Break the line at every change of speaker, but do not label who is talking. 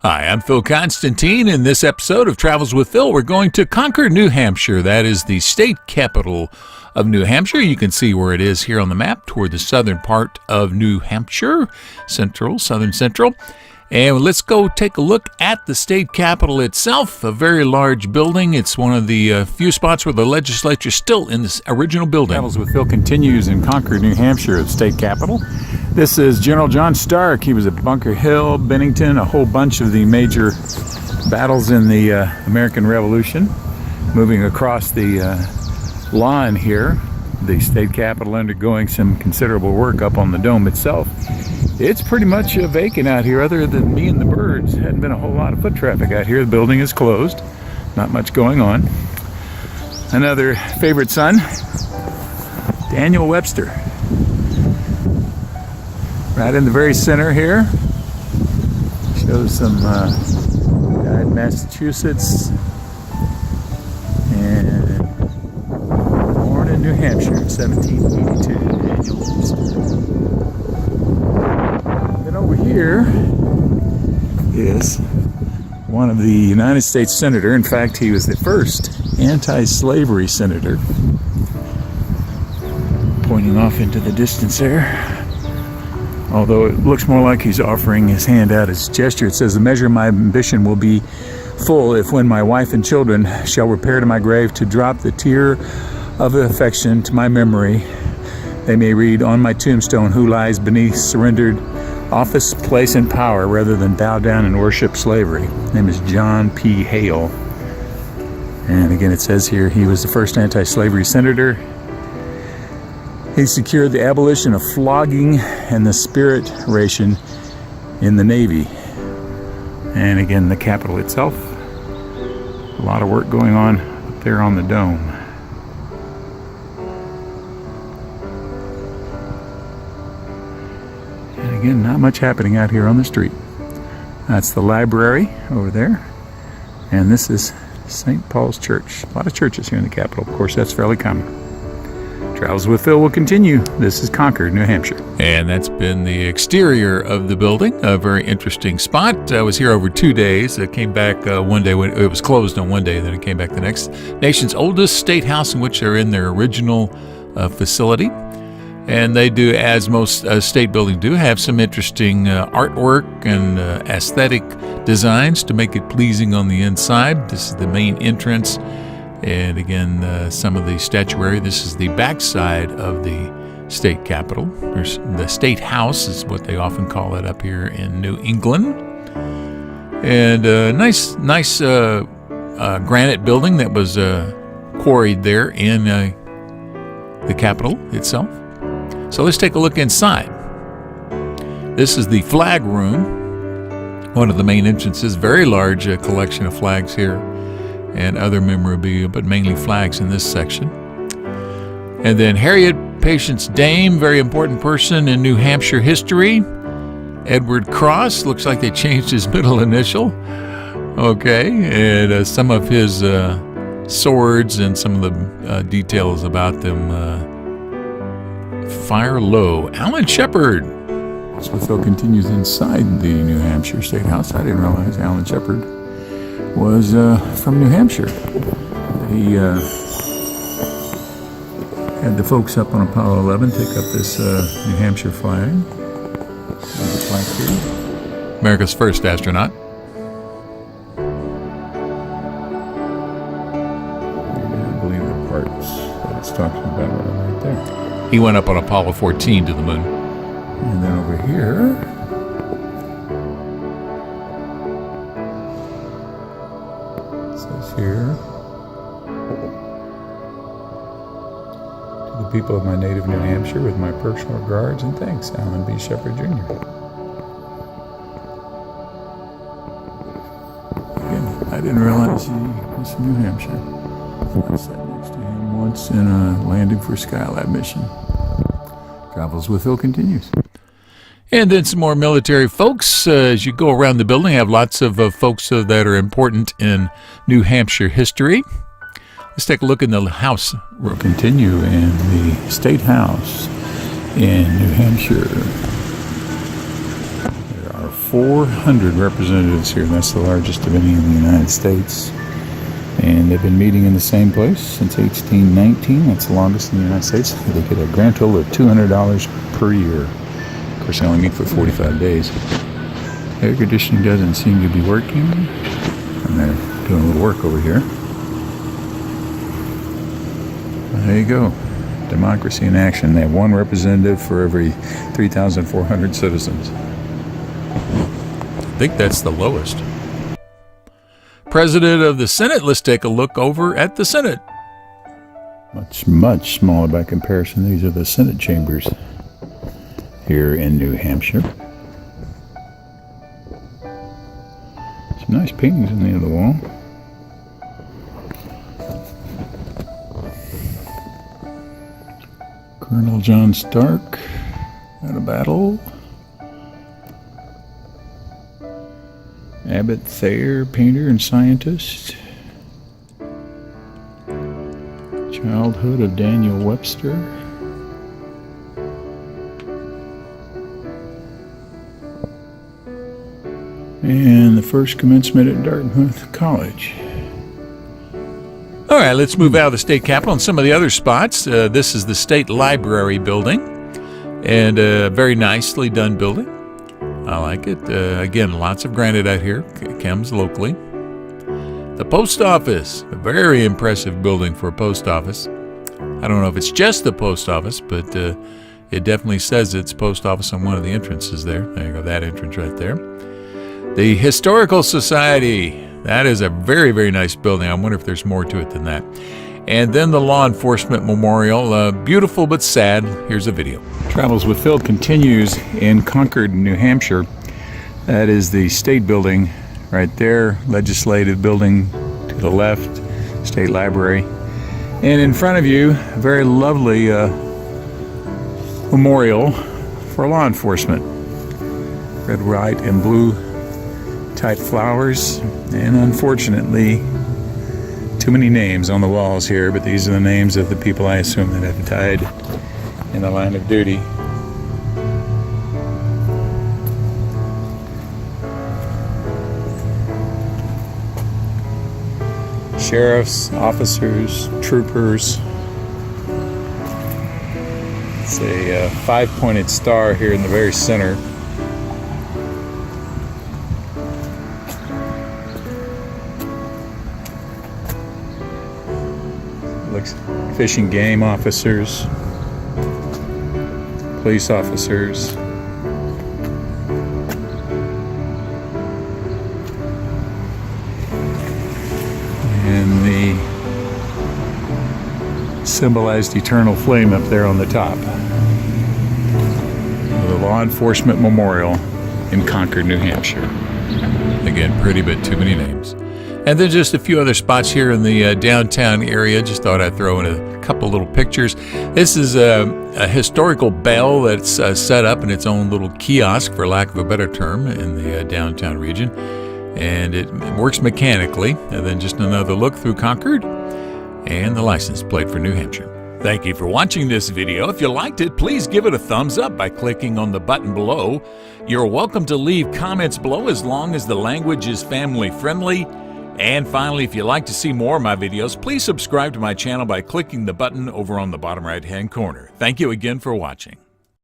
Hi, I'm Phil Constantine. In this episode of Travels with Phil, we're going to Concord, New Hampshire. That is the state capital of New Hampshire. You can see where it is here on the map toward the southern part of New Hampshire, southern central. And let's go take a look at the state capitol itself, a very large building. It's one of the few spots where the legislature is still in this original building.
Travels with Phil continues in Concord, New Hampshire, the state capitol. This is General John Stark. He was at Bunker Hill, Bennington, a whole bunch of the major battles in the American Revolution. Moving across the lawn here, the state capitol undergoing some considerable work up on the dome itself. It's pretty much vacant out here other than me and the birds. Hadn't been a whole lot of foot traffic out here. The building is closed. Not much going on. Another favorite son, Daniel Webster. Right in the very center here. Shows some died in Massachusetts and born in New Hampshire in 1782. Daniel Webster. Over here is one of the United States senator. In fact, he was the first anti-slavery senator. Pointing off into the distance there. Although it looks more like he's offering his hand out as a gesture. It says, "The measure of my ambition will be full if when my wife and children shall repair to my grave to drop the tear of affection to my memory, they may read on my tombstone who lies beneath surrendered office, place, and power rather than bow down and worship slavery." His name is John P. Hale. And again, it says here he was the first anti-slavery senator. He secured the abolition of flogging and the spirit ration in the Navy. And again, the Capitol itself. A lot of work going on up there on the dome. Again, not much happening out here on the street. That's the library over there. And this is St. Paul's Church. A lot of churches here in the Capitol. Of course, that's fairly common. Travels with Phil will continue. This is Concord, New Hampshire.
And that's been the exterior of the building. A very interesting spot. I was here over 2 days. I came back one day when it was closed on one day, then it came back the next. Nation's oldest state house in which they're in their original facility. And they do, as most state buildings do, have some interesting artwork and aesthetic designs to make it pleasing on the inside. This is the main entrance. And again, some of the statuary. This is the backside of the state capitol. There's the state house is what they often call it up here in New England. And a nice granite building that was quarried there in the capitol itself. So let's take a look inside. This is the flag room, one of the main entrances. Very large collection of flags here and other memorabilia, but mainly flags in this section. And then Harriet Patience Dame, very important person in New Hampshire history. Edward Cross, looks like they changed his middle initial. Okay, and some of his swords and some of the details about them. Fire low. Alan Shepard.
So Phil continues inside the New Hampshire State House. I didn't realize Alan Shepard was from New Hampshire. He had the folks up on Apollo 11 take up this New Hampshire flag. There's a flag here.
America's first astronaut.
I believe the parts that it's talking about are right there.
He went up on Apollo 14 to the moon.
And then over here, it says here, "To the people of my native New Hampshire, with my personal regards and thanks, Alan B. Shepard Jr." Again, I didn't realize he was from New Hampshire. I sat next to him once in a landing for Skylab mission. Travels with Phil continues.
And then some more military folks. As you go around the building, have lots of folks that are important in New Hampshire history. Let's take a look in the house.
We'll continue in the State House in New Hampshire. There are 400 representatives here. That's the largest of any in the United States. And they've been meeting in the same place since 1819. That's the longest in the United States. They get a grand total of $200 per year. Of course, they only meet for 45 days. Air conditioning doesn't seem to be working. And they're doing a little work over here. There you go. Democracy in action. They have one representative for every 3,400 citizens.
I think that's the lowest. President of the Senate. Let's take a look over at the Senate.
Much smaller by comparison. These are the Senate chambers here in New Hampshire. Some nice paintings on the end of the wall. Colonel John Stark at a battle. Abbott Thayer, painter and scientist. Childhood of Daniel Webster. And the first commencement at Dartmouth College.
All right, let's move out of the state capitol and some of the other spots. This is the State Library building, and a very nicely done building. I like it. Again, lots of granite out here, chems locally. The post office, a very impressive building for a post office. I don't know if it's just the post office, but it definitely says it's post office on one of the entrances there. There you go, that entrance right there. The Historical Society, that is a very nice building. I wonder if there's more to it than that. And then the Law Enforcement Memorial, beautiful but sad. Here's a video.
Travels with Phil continues in Concord, New Hampshire. That is the state building right there, legislative building to the left, state library. And in front of you, a very lovely memorial for law enforcement. Red, white, and blue type flowers, and unfortunately too many names on the walls here, but these are the names of the people I assume that have died in the line of duty. Sheriffs, officers, troopers. It's a five-pointed star here in the very center. Looks Fish and Game officers, police officers, and the symbolized eternal flame up there on the top. The Law Enforcement Memorial in Concord, New Hampshire.
Again, pretty but too many names. And then just a few other spots here in the downtown area. Just thought I'd throw in a couple little pictures. This is a historical bell that's set up in its own little kiosk, for lack of a better term, in the downtown region. And it works mechanically. And then just another look through Concord and the license plate for New Hampshire. Thank you for watching this video. If you liked it, please give it a thumbs up by clicking on the button below. You're welcome to leave comments below as long as the language is family friendly. And finally, if you'd like to see more of my videos, please subscribe to my channel by clicking the button over on the bottom right-hand corner. Thank you again for watching.